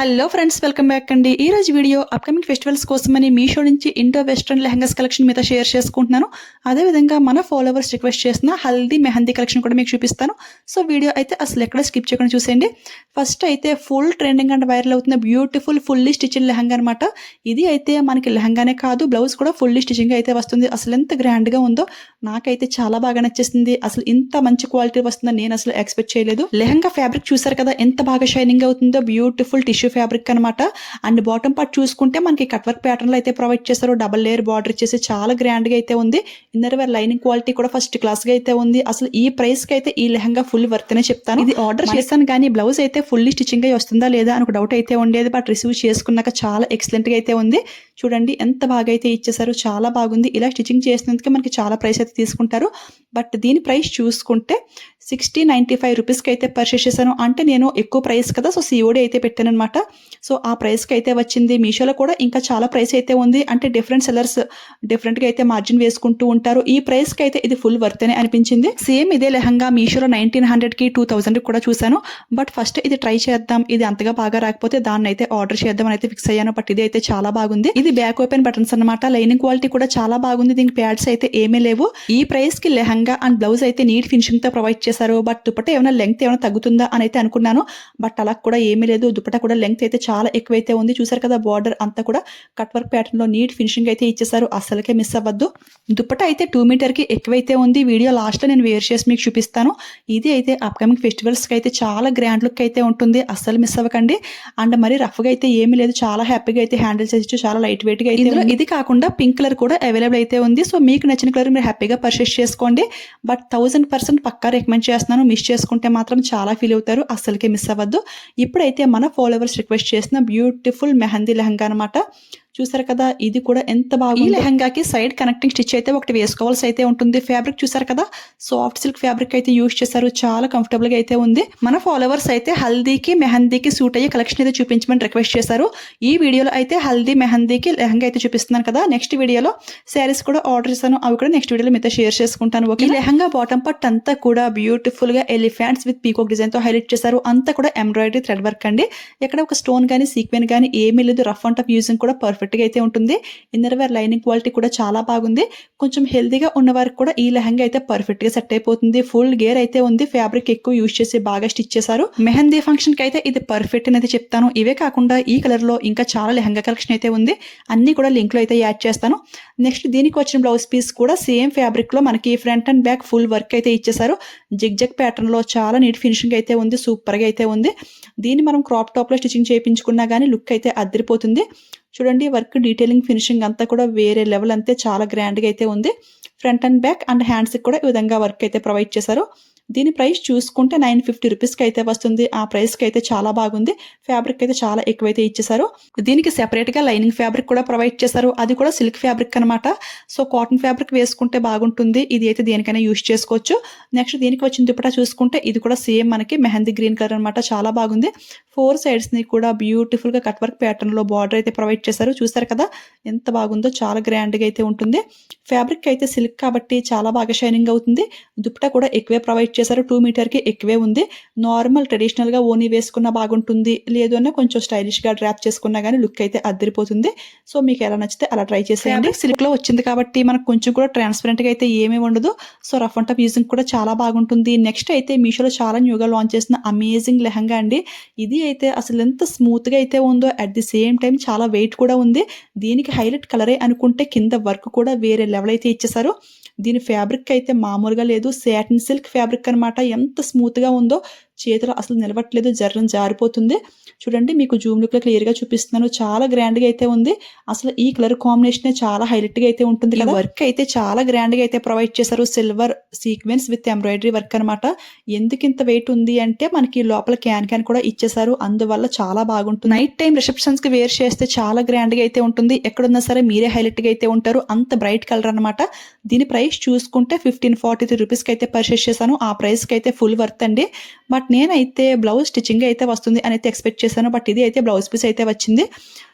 Hello friends, welcome back అండి. ఈ రోజు వీడియో అప్కమింగ్ ఫెస్టివల్స్ కోసమని మీషో నుంచి ఇండో వెస్ట్రన్ లెహంగాస్ కలెక్షన్ మీద షేర్ చేసుకుంటున్నాను. అదేవిధంగా మన ఫాలోవర్స్ రిక్వెస్ట్ చేసిన హల్దీ మెహందీ కలెక్షన్ కూడా మీకు చూపిస్తాను. సో వీడియో అయితే అసలు ఎక్కడ స్కిప్ చేయకుండా చూసేయండి. ఫస్ట్ అయితే ఫుల్ ట్రెండింగ్ అండ్ వైరల్ అవుతున్న బ్యూటిఫుల్ ఫుల్లీ స్టిచ్డ్ లెహంగా అనమాట. ఇది అయితే మనకి లెహంగానే కాదు, బ్లౌజ్ కూడా ఫుల్లీ స్టిచ్చింగ్ అయితే వస్తుంది. అసలు ఎంత గ్రాండ్గా ఉందో నాకైతే చాలా బాగా నచ్చేసింది. అసలు ఇంత మంచి క్వాలిటీ వస్తుందని నేను అసలు ఎక్స్పెక్ట్ చేయలేదు. లెహంగా ఫ్యాబ్రిక్ చూసారు కదా ఎంత బాగా షైనింగ్ అవుతుందో, బ్యూటిఫుల్ టిష్యూ ఫ్యాబ్రిక్ అనమాట. అండ్ బాటమ్ పార్ట్ చూసుకుంటే మనకి కట్ వర్క్ ప్యాటర్న్ లో అయితే ప్రొవైడ్ చేశారు. డబుల్ లేయర్ బార్డర్ ఇచ్చేసి చాలా గ్రాండ్ గా అయితే ఉంది. ఇన్నర్ వేర్ లైనింగ్ క్వాలిటీ కూడా ఫస్ట్ క్లాస్ గా అయితే ఉంది. అసలు ఈ ప్రైస్ కి అయితే ఈ లెహంగా ఫుల్ వర్త్ అనే చెప్తాను. ఇది ఆర్డర్ చేశాను కానీ బ్లౌజ్ అయితే ఫుల్లీ స్టిచ్చింగ్ అయి వస్తుందా లేదా అని ఒక డౌట్ అయితే ఉండేది. బట్ రిసీవ్ చేసుకున్నాక చాలా ఎక్సలెంట్ గా అయితే ఉంది. చూడండి ఎంత బాగా అయితే ఇచ్చేసారు, చాలా బాగుంది. ఇలా స్టిచ్చింగ్ చేసినందుకే మనకి చాలా ప్రైస్ అయితే తీసుకుంటారు. బట్ దీని ప్రైస్ చూసుకుంటే 60-95 రూపీస్కి అయితే పర్చేస్ చేశాను. అంటే నేను ఎక్కువ ప్రైస్ కదా, సో సిఓడి అయితే పెట్టాను అనమాట. సో ఆ ప్రైస్కి అయితే వచ్చింది. మీషోలో కూడా ఇంకా చాలా ప్రైస్ అయితే ఉంది. అంటే డిఫరెంట్ సెల్లర్స్ డిఫరెంట్గా అయితే మార్జిన్ వేసుకుంటూ ఉంటారు. ఈ ప్రైస్కి అయితే ఇది ఫుల్ వర్త్ అని అనిపించింది. సేమ్ ఇదే లెహంగా మీషోలో 1900కి 2000కి కూడా చూశాను. బట్ ఫస్ట్ ఇది ట్రై చేద్దాం, ఇది అంతగా బాగా రాకపోతే దాన్ని అయితే ఆర్డర్ చేద్దాం అని అయితే ఫిక్స్ అయ్యాను. బట్ ఇది అయితే చాలా బాగుంది. ఇది బ్యాక్ ఓపెన్ బటన్స్ అనమాట. లైనింగ్ క్వాలిటీ కూడా చాలా బాగుంది. దీనికి ప్యాడ్స్ అయితే ఏమీ లేవు. ఈ ప్రైస్ కి లెహంగా అండ్ బ్లౌజ్ అయితే నీట్ ఫినిషింగ్ తో ప్రొవైడ్ చేశారు. బట్ దుపట్టా ఏమైనా లెంగ్త్ ఏమైనా తగ్గుతుందా అని అయితే అనుకున్నాను. బట్ అలా కూడా ఏమీ లేదు. దుపట్టా కూడా లెంగ్త్ అయితే చాలా ఎక్కువైతే ఉంది. చూసారు కదా, బార్డర్ అంతా కూడా కట్ వర్క్ ప్యాటర్న్ లో నీట్ ఫినిషింగ్ అయితే ఇచ్చేసారు. అసలుకే మిస్ అవ్వద్దు. దుపట్టా అయితే 2 మీటర్ కి ఎక్కువైతే ఉంది. వీడియో లాస్ట్ లో నేను వేర్ చేసి మీకు చూపిస్తాను. ఇది అయితే అప్కమింగ్ ఫెస్టివల్స్ కి అయితే చాలా గ్రాండ్ లుక్ అయితే ఉంటుంది. అస్సలు మిస్ అవ్వకండి. అండ్ మరి రఫ్ గా అయితే ఏమీ లేదు. చాలా హ్యాపీగా అయితే హ్యాండిల్ చేసి చాలా లైట్ వెయిట్ గా అయితే ఇందులో ఇది కాకుండా పింక్ కలర్ కూడా అవైలబుల్ అయితే ఉంది. సో మీకు నచ్చిన కలర్ మీరు హ్యాపీగా పర్చేస్ చేసుకోండి. బట్ 1000% పక్కా రికమెండ్ చేస్తున్నాను. మిస్ చేసుకుంటే మాత్రం చాలా ఫీల్ అవుతారు. అస్సలకే మిస్ అవ్వద్దు. ఇప్పుడైతే మన ఫాలోవర్స్ రిక్వెస్ట్ చేసిన బ్యూటిఫుల్ మెహందీ లెహంగా అనమాట. చూసారు కదా, ఇది కూడా ఎంత బాగుంది. ఈ లెహంగాకి సైడ్ కనెక్టింగ్ స్టిచ్ అయితే ఒకటి వేసుకోవాల్సి అయితే ఉంటుంది. ఫ్యాబ్రిక్ చూసారు కదా, సాఫ్ట్ సిల్క్ ఫ్యాబ్రిక్ అయితే యూజ్ చేశారు. చాలా కంఫర్టబుల్ గా అయితే ఉంది. మన ఫాలోవర్స్ అయితే హల్దీకి మెహందీకి సూట్ అయ్యే కలెక్షన్ అయితే చూపించమని రిక్వెస్ట్ చేశారు. ఈ వీడియోలో అయితే హల్దీ మెహందీకి లెహంగా అయితే చూపిస్తున్నాను కదా. నెక్స్ట్ వీడియోలో శారీస్ కూడా ఆర్డర్ చేశాను. అవి కూడా నెక్స్ట్ వీడియోలో మీతో షేర్ చేసుకుంటాను. ఈ లెహంగా బాటమ్ పార్ట్ అంతా కూడా బ్యూటిఫుల్ గా ఎలిఫెంట్స్ విత్ పీకాక్ డిజైన్ తో హైలైట్ చేశారు. అంతా కూడా ఎంబ్రాయిడరీ థ్రెడ్ వర్క్ అండి. ఎక్కడ ఒక స్టోన్ గానీ సీక్వెన్ గానీ ఏమీ లేదు. రఫ్ అండ్ టఫ్ యూజింగ్ కూడా పర్ఫెక్ట్ గా అయితే ఉంటుంది. ఇన్నర్ వేర్ లైనింగ్ క్వాలిటీ కూడా చాలా బాగుంది. కొంచెం హెల్దీగా ఉన్న వారికి కూడా ఈ లెహంగా అయితే పర్ఫెక్ట్ గా సెట్ అయిపోతుంది. ఫుల్ గేర్ అయితే ఉంది. ఫ్యాబ్రిక్ ఎక్కువ యూజ్ చేసి బాగా స్టిచ్ చేశారు. మెహందీ ఫంక్షన్ కి అయితే ఇది పర్ఫెక్ట్ అని అయితే చెప్తాను. ఇవే కాకుండా ఈ కలర్ లో ఇంకా చాలా లెహంగా కలెక్షన్ అయితే ఉంది. అన్ని కూడా లింక్ లో అయితే యాడ్ చేస్తాను. నెక్స్ట్ దీనికి వచ్చిన బ్లౌజ్ పీస్ కూడా సేమ్ ఫ్యాబ్రిక్ లో మనకి front and back full work అయితే ఇచ్చేసారు. జిగ్ జగ్ ప్యాటర్న్ లో చాలా నీట్ ఫినిషింగ్ అయితే ఉంది. సూపర్ గా అయితే ఉంది. దీన్ని మనం క్రాప్ టాప్ లో స్టిచింగ్ చేయించుకున్నా గానీ లుక్ అయితే అదిరిపోతుంది. చూడండి, వర్క్ డీటెయిలింగ్ ఫినిషింగ్ అంతా కూడా వేరే లెవెల్ అంతే. చాలా గ్రాండ్ గా అయితే ఉంది. Front and back and hands కూడా ఈ విధంగా వర్క్ అయితే ప్రొవైడ్ చేశారు. దీని ప్రైస్ చూసుకుంటే 950 రూపీస్కి అయితే వస్తుంది. ఆ ప్రైస్కి అయితే చాలా బాగుంది. ఫ్యాబ్రిక్ అయితే చాలా ఎక్కువైతే ఇచ్చేసారు. దీనికి సెపరేట్ గా లైనింగ్ ఫ్యాబ్రిక్ కూడా ప్రొవైడ్ చేశారు. అది కూడా సిల్క్ ఫ్యాబ్రిక్ అనమాట. సో కాటన్ ఫ్యాబ్రిక్ వేసుకుంటే బాగుంటుంది. ఇది అయితే దేనికైనా యూజ్ చేసుకోవచ్చు. నెక్స్ట్ దీనికి వచ్చిన దుపట్టా చూసుకుంటే ఇది కూడా సేమ్ మనకి మెహందీ గ్రీన్ కలర్ అనమాట. చాలా బాగుంది. 4 సైడ్స్ ని కూడా బ్యూటిఫుల్ గా కట్ వర్క్ ప్యాటర్న్ లో బార్డర్ అయితే ప్రొవైడ్ చేశారు. చూసారు కదా ఎంత బాగుందో. చాలా గ్రాండ్ గా అయితే ఉంటుంది. ఫ్యాబ్రిక్ అయితే సిల్క్ కాబట్టి చాలా బాగా షైనింగ్ అవుతుంది. దుపట్టా కూడా ఎక్కువే ప్రొవైడ్ చేశారు. 2 మీటర్ కి ఎక్కువే ఉంది. నార్మల్ ట్రెడిషనల్ గా ఓనీ వేసుకున్నా బాగుంటుంది. లేదు అన్నా కొంచెం స్టైలిష్ గా డ్రాప్ చేసుకున్నా గానీ లుక్ అయితే అదిరిపోతుంది. సో మీకు ఎలా నచ్చితే అలా ట్రై చేసేయండి. సిల్క్ లో వచ్చింది కాబట్టి మనకు కొంచెం కూడా ట్రాన్స్పరెంట్ గా అయితే ఏమీ ఉండదు. So rough and tough using కూడా చాలా బాగుంటుంది. నెక్స్ట్ అయితే మీషోలో చాలా న్యూగా లాంచ్ చేసిన అమేజింగ్ లెహంగా అండి. ఇది అయితే అసలు ఎంత స్మూత్ గా అయితే ఉందో, అట్ ది సేమ్ టైం చాలా వెయిట్ కూడా ఉంది. దీనికి హైలైట్ కలరే అనుకుంటే కింద వర్క్ కూడా వేరే లెవెల్ అయితే ఇచ్చేసారు. దీని ఫ్యాబ్రిక్ అయితే మామూలుగా లేదు. సాటిన్ సిల్క్ ఫ్యాబ్రిక్ అనమాట. ఎంత స్మూత్ గా ఉందో, చేతిలో అసలు నిలవట్లేదు. జర్రం జారిపోతుంది. చూడండి, మీకు జూమ్ లుక్ లో క్లియర్ గా చూపిస్తున్నాను. చాలా గ్రాండ్ గా అయితే ఉంది. అసలు ఈ కలర్ కాంబినేషన్ చాలా హైలైట్ గా అయితే ఉంటుంది కదా. వర్క్ అయితే చాలా గ్రాండ్ గా అయితే ప్రొవైడ్ చేశారు. Silver sequence with embroidery work అనమాట. ఎందుకు ఇంత వెయిట్ ఉంది అంటే మనకి లోపల క్యాన్ కూడా ఇచ్చేసారు. అందువల్ల చాలా బాగుంటుంది. నైట్ టైం రిసెప్షన్స్ కి వేర్ చేస్తే చాలా గ్రాండ్ గా అయితే ఉంటుంది. ఎక్కడున్నా సరే మీరే హైలైట్ గా అయితే ఉంటారు. అంత బ్రైట్ కలర్ అనమాట. దీని ప్రైస్ చూసుకుంటే 1543 రూపీస్ కి అయితే పర్చేస్ చేశాను. ఆ ప్రైస్ కి అయితే ఫుల్ వర్త్ అండి. బట్ నేనైతే బ్లౌజ్ స్టిచ్చింగ్ అయితే వస్తుంది అని అయితే ఎక్స్పెక్ట్ చేశాను. బట్ ఇది అయితే బ్లౌజ్ పీస్ అయితే వచ్చింది.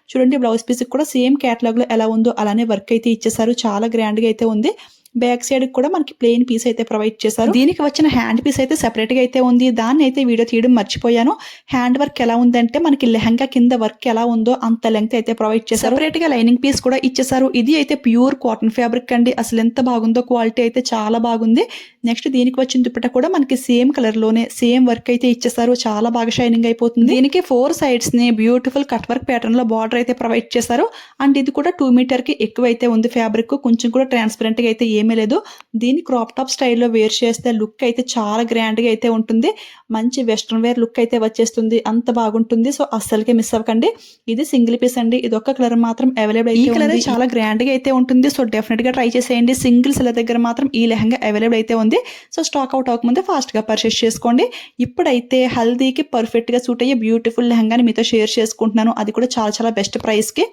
చూడండి, బ్లౌజ్ పీస్ కూడా సేమ్ కేటలాగ్ లో ఎలా ఉందో అలానే వర్క్ అయితే ఇచ్చేసారు. చాలా గ్రాండ్ గా అయితే ఉంది. బ్యాక్ సైడ్ కూడా మనకి ప్లెయిన్ పీస్ అయితే ప్రొవైడ్ చేశారు. దీనికి వచ్చిన హ్యాండ్ పీస్ అయితే సెపరేట్ గా అయితే ఉంది. దాన్ని అయితే వీడియో తీయడం మర్చిపోయాను. హ్యాండ్ వర్క్ ఎలా ఉందంటే మనకి లెహంగా కింద వర్క్ ఎలా ఉందో అంత లెంగ్త్ అయితే ప్రొవైడ్ చేశారు. సెపరేట్ గా లైనింగ్ పీస్ కూడా ఇచ్చేసారు. ఇది అయితే ప్యూర్ కాటన్ ఫ్యాబ్రిక్ అండి. అసలు ఎంత బాగుందో, క్వాలిటీ అయితే చాలా బాగుంది. నెక్స్ట్ దీనికి వచ్చిన దుపట్టా కూడా మనకి సేమ్ కలర్ లోనే సేమ్ వర్క్ అయితే ఇచ్చేసారు. చాలా బాగా షైనింగ్ అయిపోతుంది. దీనికి 4 సైడ్స్ ని బ్యూటిఫుల్ కట్ వర్క్ ప్యాటర్న్ లో బార్డర్ అయితే ప్రొవైడ్ చేశారు. అండ్ ఇది కూడా 2 మీటర్ కి ఎక్కువ అయితే ఉంది. ఫ్యాబ్రిక్ కొంచెం కూడా ట్రాన్స్పరెంట్ గా అయితే ఏమీ లేదు. దీని క్రాప్ టాప్ స్టైల్లో వేర్ చేస్తే లుక్ అయితే చాలా గ్రాండ్ గా అయితే ఉంటుంది. మంచి వెస్ట్రన్ వేర్ లుక్ అయితే వచ్చేస్తుంది. అంత బాగుంటుంది. సో అస్సలకే మిస్ అవ్వకండి. ఇది సింగిల్ పీస్ అండి. ఇది ఒక్క కలర్ మాత్రం అవైలబుల్ అయితే ఉంది. చాలా గ్రాండ్ గా అయితే ఉంటుంది. సో డెఫినెట్ గా ట్రై చేసేయండి. సింగిల్ సెల్ దగ్గర మాత్రం ఈ లెహంగా అవైలబుల్ అయితే ఉంది. సో స్టాక్ అవుట్ అవ్వకముందే ఫాస్ట్ గా పర్చేస్ చేసుకోండి. ఇప్పుడైతే హల్దీకి పర్ఫెక్ట్ గా సూట్ అయ్యే బ్యూటిఫుల్ లెహంగాని మీతో షేర్ చేసుకుంటున్నాను. అది కూడా చాలా చాలా బెస్ట్ ప్రైస్ కి.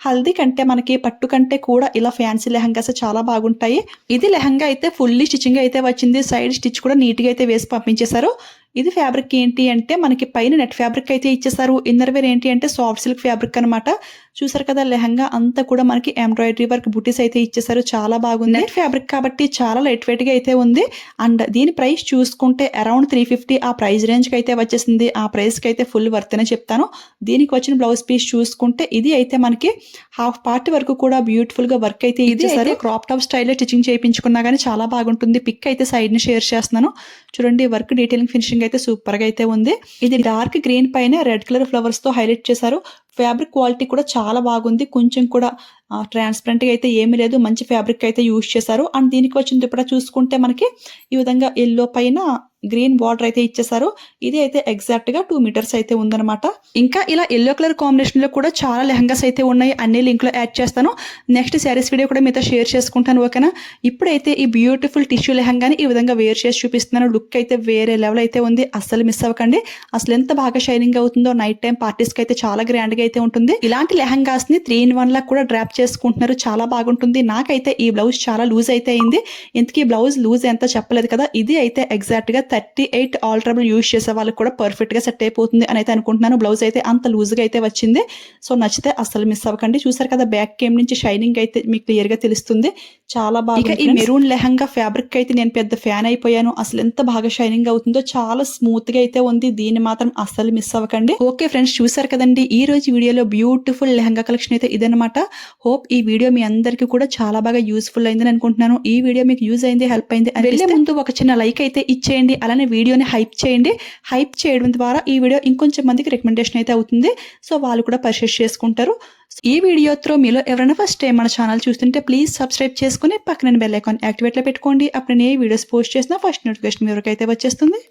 హల్దీ కంటే మనకి పట్టు కంటే కూడా ఇలా ఫ్యాన్సీ లెహంగాస్ చాలా బాగుంటాయి. ఇది లెహంగా అయితే ఫుల్లీ స్టిచ్చింగ్ అయితే వచ్చింది. సైడ్ స్టిచ్ కూడా నీట్ గా అయితే వేసి పంపించేశారు. ఇది ఫ్యాబ్రిక్ ఏంటి అంటే మనకి పైన నెట్ ఫ్యాబ్రిక్ అయితే ఇచ్చేసారు. ఇన్నర్ వేర్ ఏంటి అంటే సాఫ్ట్ సిల్క్ ఫ్యాబ్రిక్ అనమాట. చూసారు కదా, లెహంగా అంతా కూడా మనకి ఎంబ్రాయిడరీ వర్క్ బుటీస్ అయితే ఇచ్చేసారు. చాలా బాగుంది. నెట్ ఫ్యాబ్రిక్ కాబట్టి చాలా లైట్ వెయిట్ గా అయితే ఉంది. అండ్ దీని ప్రైస్ చూసుకుంటే అరౌండ్ 350 ఆ ప్రైస్ రేంజ్ కి అయితే వచ్చేసింది. ఆ ప్రైస్ కి అయితే ఫుల్ వర్త్ అనే చెప్తాను. దీనికి వచ్చిన బ్లౌజ్ పీస్ చూసుకుంటే ఇది అయితే మనకి హాఫ్ పార్ట్ వరకు కూడా బ్యూటిఫుల్ గా వర్క్ అయితే ఇచ్చేసారు. క్రాప్ టాప్ స్టైల్లో స్టిచింగ్ చేయించుకున్నా కానీ చాలా బాగుంటుంది. పిక్ అయితే సైడ్ ని షేర్ చేస్తున్నాను. చూడండి, వర్క్ డీటెయిలింగ్ ఫినిషింగ్ అయితే సూపర్ గా అయితే ఉంది. ఇది డార్క్ గ్రీన్ పైన రెడ్ కలర్ ఫ్లవర్స్ తో హైలైట్ చేశారు. ఫ్యాబ్రిక్ క్వాలిటీ కూడా చాలా బాగుంది. కొంచెం కూడా ట్రాన్స్పరెంట్ గా అయితే ఏమీ లేదు. మంచి ఫ్యాబ్రిక్ అయితే యూజ్ చేశారు. అండ్ దీనికి వచ్చిన దుపట్టా చూసుకుంటే మనకి ఈ విధంగా ఎల్లో పైన గ్రీన్ బార్డర్ అయితే ఇచ్చేసారు. ఇది అయితే ఎగ్జాక్ట్ గా 2 మీటర్స్ అయితే ఉందన్నమాట. ఇంకా ఇలా ఎల్లో కలర్ కాంబినేషన్ లో కూడా చాలా లెహంగాస్ అయితే ఉన్నాయి. అన్ని లింక్ లో యాడ్ చేస్తాను. నెక్స్ట్ శారీస్ వీడియో కూడా మీతో షేర్ చేసుకుంటాను. ఓకేనా? ఇప్పుడైతే ఈ బ్యూటిఫుల్ టిష్యూ లెహంగాని ఈ విధంగా వేర్ చేసి చూపిస్తున్నాను. లుక్ అయితే వేరే లెవెల్ అయితే ఉంది. అస్సలు మిస్ అవ్వకండి. అసలు ఎంత బాగా షైనింగ్ అవుతుందో. నైట్ టైం పార్టీస్ కి అయితే చాలా గ్రాండ్ గా అయితే ఉంటుంది. ఇలాంటి లెహంగాస్ ని 3-in-1 లా కూడా డ్రాప్ చేసుకుంటున్నారు. చాలా బాగుంటుంది. నాకైతే ఈ బ్లౌజ్ చాలా లూజ్ అయితే అయింది. ఇంతకీ బ్లౌజ్ లూజ్ ఎంత చెప్పలేదు కదా. ఇది అయితే ఎగ్జాక్ట్ గా 38 ఆల్టరబుల్ యూజ్ చేసే వాళ్ళకి కూడా పర్ఫెక్ట్ గా సెట్ అయిపోతుంది అని అయితే అనుకుంటున్నాను. బ్లౌజ్ అయితే అంత లూజ్ గా అయితే వచ్చింది. సో నచ్చితే అస్సలు మిస్ అవ్వకండి. చూసారు కదా, బ్యాక్ కేమ్ నుంచి షైనింగ్ అయితే మీకు క్లియర్ గా తెలుస్తుంది. చాలా బాగా. ఈ మెరూన్ లెహంగా ఫ్యాబ్రిక్ అయితే నేను పెద్ద ఫ్యాన్ అయిపోయాను. అసలు ఎంత బాగా షైనింగ్ అవుతుందో. చాలా స్మూత్ గా అయితే ఉంది. దీన్ని మాత్రం అస్సలు మిస్ అవ్వకండి. ఓకే ఫ్రెండ్స్, చూసారు కదండి ఈ రోజు వీడియోలో బ్యూటిఫుల్ లెహంగా కలెక్షన్ అయితే ఇదనమాట. హోప్ ఈ వీడియో మీ అందరికీ కూడా చాలా బాగా యూస్ఫుల్ అయిందని అనుకుంటున్నాను. ఈ వీడియో మీకు యూజ్ అయింది, హెల్ప్ అయింది వెళ్ళే ముందు ఒక చిన్న లైక్ అయితే ఇచ్చేయండి. అలానే వీడియోని హైప్ చేయండి. హైప్ చేయడం ద్వారా ఈ వీడియో ఇంకొంచెం మందికి రికమెండేషన్ అయితే అవుతుంది. సో వాళ్ళు కూడా పర్చేస్ చేసుకుంటారు. ఈ వీడియో త్రూ మీలో ఎవరైనా ఫస్ట్ టైం మన ఛానల్ చూస్తుంటే ప్లీజ్ సబ్స్క్రైబ్ చేసుకుని పక్కన బెల్ ఐకాన్ యాక్టివేట్ లో పెట్టుకోండి. అప్పుడు నేను ఏ వీడియోస్ పోస్ట్ చేసినా ఫస్ట్ నోటిఫికేషన్ మీ వరకు అయితే వచ్చేస్తుంది.